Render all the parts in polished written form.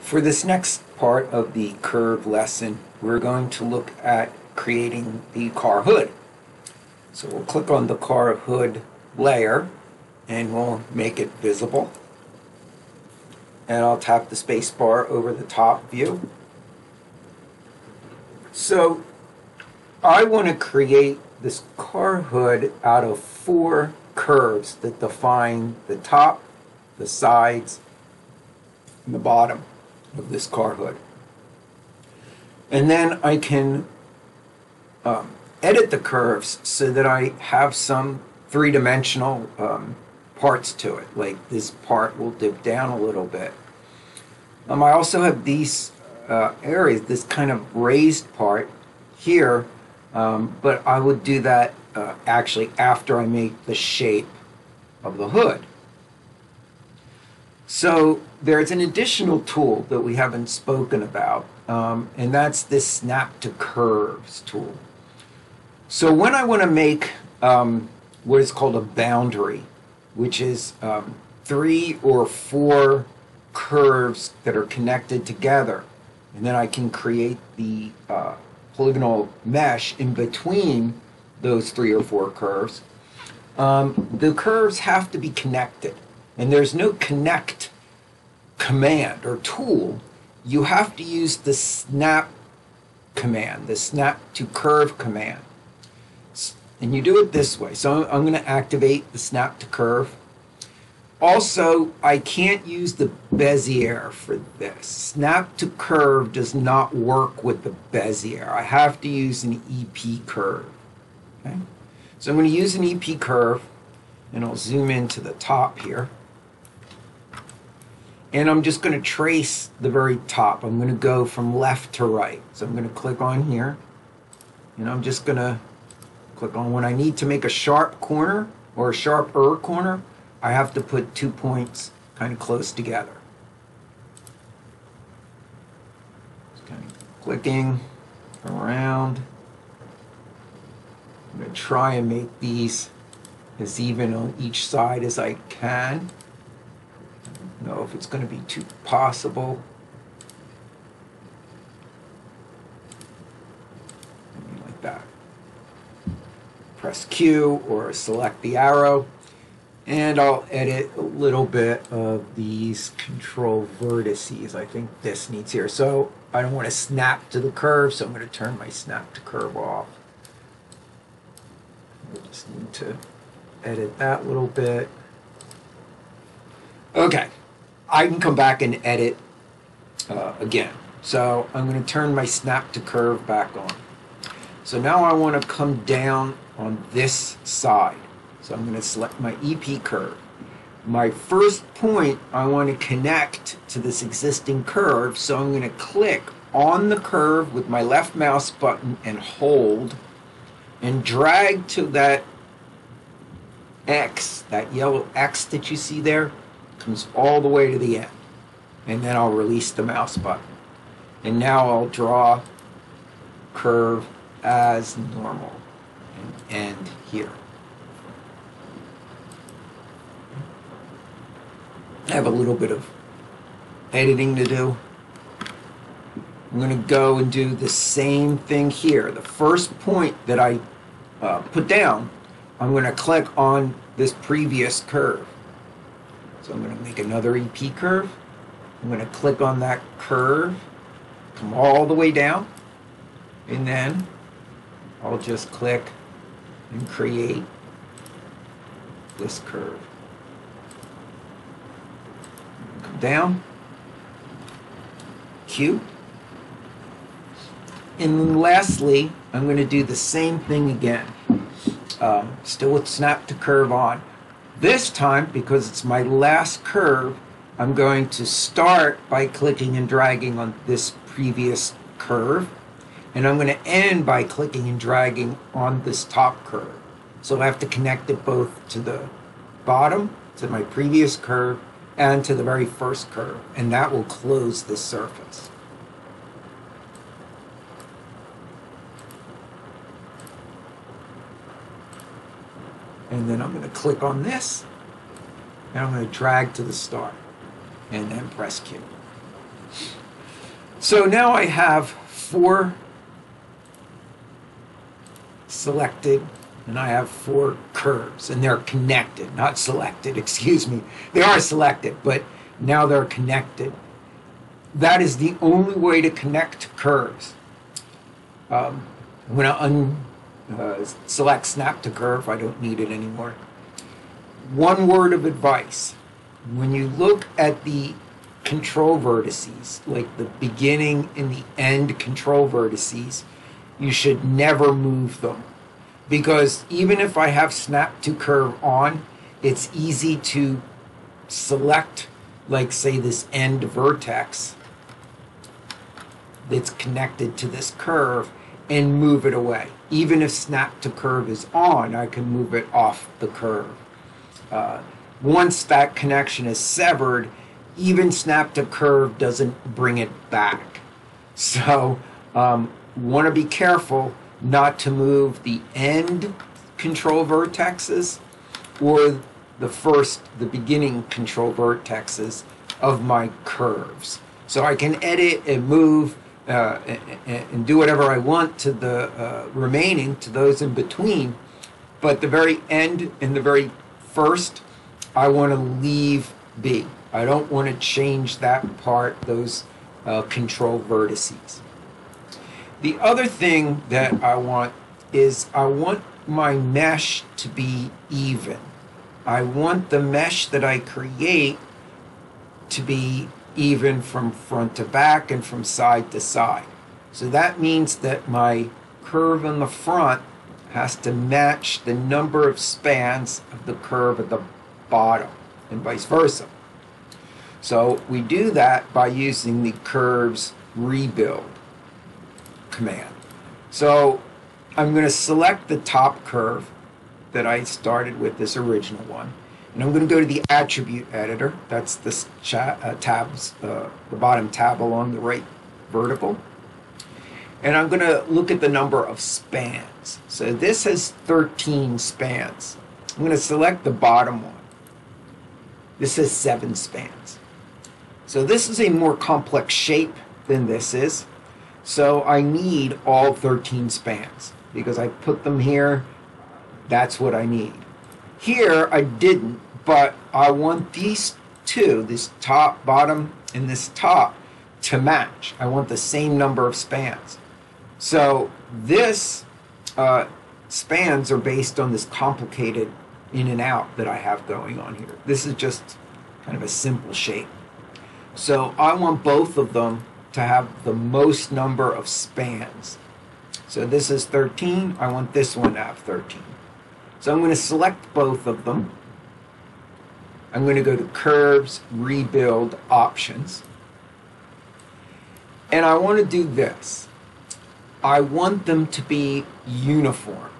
For this next part of the curve lesson, we're going to look at creating the car hood. So we'll click on the car hood layer and we'll make it visible. And I'll tap the space bar over the top view. So I want to create this car hood out of 4 curves that define the top, the sides, and the bottom of this car hood. And then I can edit the curves so that I have some three-dimensional parts to it. Like this part will dip down a little bit. I also have these areas, this kind of raised part here, but I would do that actually after I make the shape of the hood. So there's an additional tool that we haven't spoken about, and that's this Snap to Curves tool. So when I want to make what is called a boundary, which is 3 or 4 curves that are connected together, and then I can create the polygonal mesh in between those 3 or 4 curves. The curves have to be connected, and there's no connect command or tool. You have to use the snap command, the snap to curve command. And you do it this way. So I'm going to activate the snap to curve. Also, I can't use the Bezier for this. Snap to curve does not work with the Bezier. I have to use an EP curve. Okay? So I'm going to use an EP curve, and I'll zoom into the top here. And I'm just going to trace the very top. I'm going to go from left to right. So I'm going to click on here, and I'm just going to click on when I need to make a sharp corner or a sharper corner. I have to put 2 points kind of close together. Just kind of clicking around. I'm going to try and make these as even on each side as I can. I don't know if it's going to be too possible. Maybe like that. Press Q or select the arrow, and I'll edit a little bit of these control vertices. I think this needs here. So I don't want to snap to the curve, so I'm going to turn my snap to curve off. I just need to edit that little bit. Okay, I can come back and edit again. So I'm going to turn my snap to curve back on. So now I want to come down on this side. So I'm going to select my EP curve. My first point, I want to connect to this existing curve, so I'm going to click on the curve with my left mouse button and hold and drag to that X, that yellow X that you see there, comes all the way to the end. And then I'll release the mouse button. And now I'll draw curve as normal and end here. I have a little bit of editing to do. I'm going to go and do the same thing here. The first point that I put down, I'm going to click on this previous curve. So I'm going to make another EP curve. I'm going to click on that curve, come all the way down, and then I'll just click and create this curve. Come down, Q, and then lastly, I'm going to do the same thing again, still with snap to curve on. This time, because it's my last curve, I'm going to start by clicking and dragging on this previous curve, and I'm going to end by clicking and dragging on this top curve. So I have to connect it both to the bottom, to my previous curve, and to the very first curve, and that will close this surface. And then I'm going to click on this, and I'm going to drag to the start, and then press Q. So now I have 4 selected, and I have 4 curves, and they're connected, not selected, excuse me. They are selected, but now they're connected. That is the only way to connect curves. I'm going to select snap to curve. I don't need it anymore. One word of advice. When you look at the control vertices, like the beginning and the end control vertices, you should never move them. Because even if I have snap to curve on, it's easy to select, like say this end vertex that's connected to this curve and move it away. Even if snap to curve is on, I can move it off the curve. Once that connection is severed, even snap to curve doesn't bring it back. So want to be careful not to move the end control vertexes or the beginning control vertexes of my curves. So I can edit and move and do whatever I want to the remaining, to those in between, but the very end and the very first, I want to leave be. I don't want to change that part, those control vertices. The other thing that I want is I want my mesh to be even. I want the mesh that I create to be even from front to back and from side to side. So that means that my curve in the front has to match the number of spans of the curve at the bottom and vice versa. So we do that by using the curves rebuild command. So I'm going to select the top curve that I started with, this original one, and I'm going to go to the attribute editor. That's this tabs, the bottom tab along the right vertical. And I'm going to look at the number of spans. So this has 13 spans. I'm going to select the bottom one. This has 7 spans. So this is a more complex shape than this is. So I need all 13 spans because I put them here. That's what I need. Here I didn't, but I want these two, this top, bottom, and this top, to match. I want the same number of spans. So this spans are based on this complicated in and out that I have going on here. This is just kind of a simple shape. So I want both of them to have the most number of spans. So this is 13. I want this one to have 13. So I'm going to select both of them. I'm going to go to Curves, Rebuild, Options. And I want to do this. I want them to be uniform.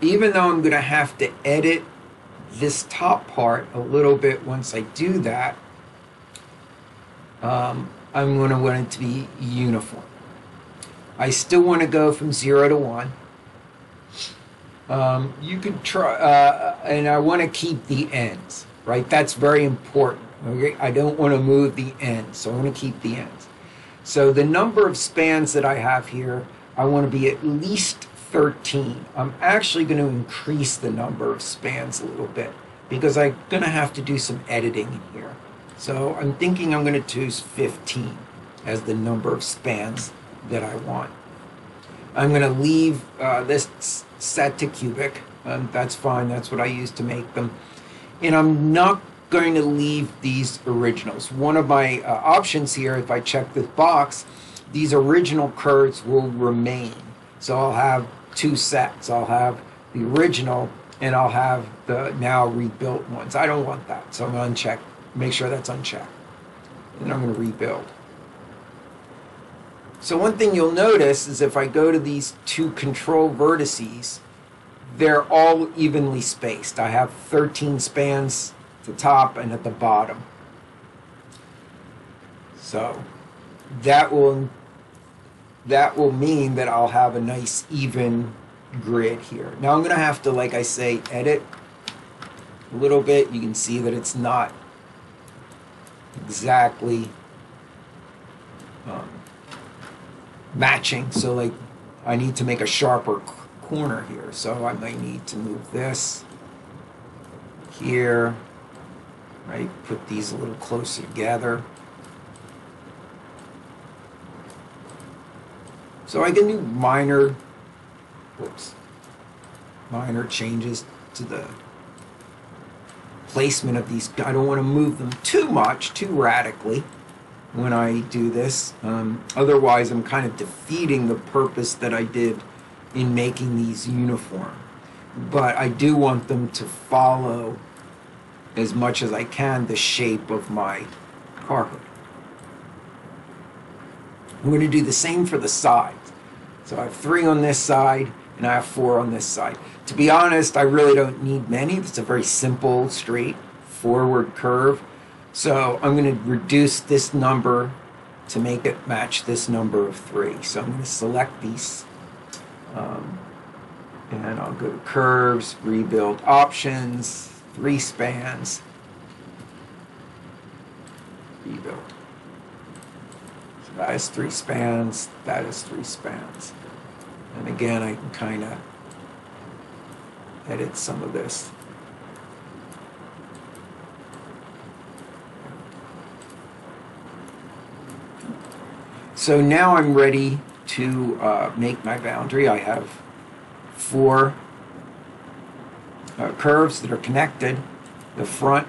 Even though I'm going to have to edit this top part a little bit once I do that, I'm going to want it to be uniform. I still want to go from 0 to 1. You could try, and I want to keep the ends, right? That's very important. Okay, I don't want to move the ends, so I want to keep the ends. So the number of spans that I have here, I want to be at least 13. I'm actually going to increase the number of spans a little bit because I'm going to have to do some editing in here. So I'm thinking I'm going to choose 15 as the number of spans that I want. I'm going to leave this set to cubic. That's fine. That's what I use to make them. And I'm not going to leave these originals. One of my options here, if I check this box, these original curves will remain. So I'll have 2 sets. I'll have the original and I'll have the now rebuilt ones. I don't want that. So I'm going to uncheck, make sure that's unchecked. And I'm going to rebuild. So one thing you'll notice is if I go to these 2 control vertices, they're all evenly spaced. I have 13 spans at the top and at the bottom. So that will mean that I'll have a nice even grid here. Now I'm going to have to, like I say, edit a little bit. You can see that it's not exactly matching. So like I need to make a sharper corner here. So I might need to move this here, right? Put these a little closer together. So I can do minor changes to the placement of these. I don't want to move them too much, too radically when I do this. Otherwise, I'm kind of defeating the purpose that I did in making these uniform. But I do want them to follow, as much as I can, the shape of my car hood. I'm going to do the same for the sides. So I have 3 on this side, and I have 4 on this side. To be honest, I really don't need many. It's a very simple, straight forward curve. So I'm going to reduce this number to make it match this number of 3. So I'm going to select these, and I'll go to curves, rebuild options, 3 spans, rebuild. So that is 3 spans, that is 3 spans. And again, I can kind of edit some of this. So now I'm ready to make my boundary. I have 4 curves that are connected. The front,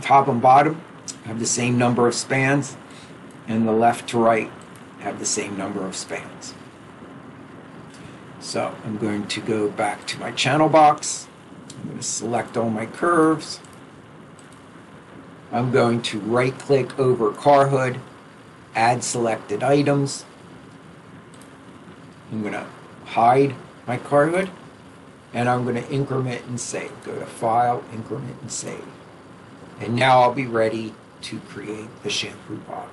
top and bottom have the same number of spans, and the left to right have the same number of spans. So I'm going to go back to my channel box. I'm going to select all my curves. I'm going to right click over car hood, add selected items. I'm going to hide my car hood, and I'm going to increment and save. Go to File, Increment and Save. And now I'll be ready to create the shampoo bottle.